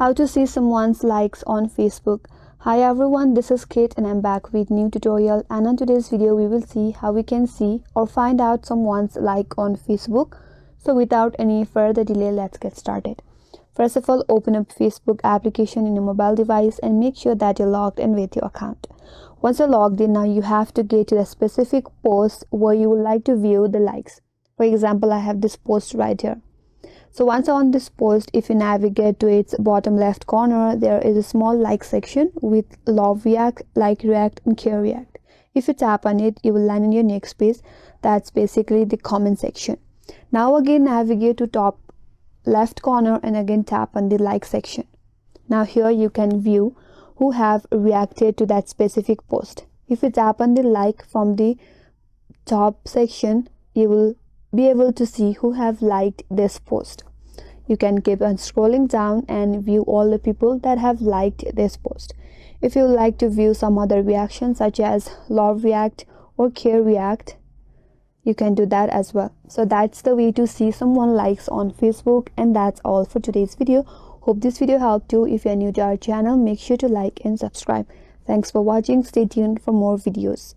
How to see someone's likes on Facebook. Hi everyone, this is Kate and I'm back with new tutorial, and in today's video we will see how we can see or find out someone's like on Facebook. So without any further delay, let's get started. First of all, open up Facebook application in your mobile device and make sure that you're logged in with your account. Once you're logged in, now you have to get to the specific post where you would like to view the likes. For example, I have this post right here. So once on this post, if you navigate to its bottom left corner, there is a small like section with love react, like react, and care react. If you tap on it, you will land in your next page. That's basically the comment section. Now again navigate to top left corner and again tap on the like section. Now here you can view who have reacted to that specific post. If you tap on the like from the top section, you will be able to see who have liked this post. You can keep on scrolling down and view all the people that have liked this post. If you would like to view some other reactions such as love react or care react, you can do that as well. So that's the way to see someone likes on Facebook, and that's all for today's video. Hope this video helped you. If you are new to our channel, make sure to like and subscribe. Thanks for watching. Stay tuned for more videos.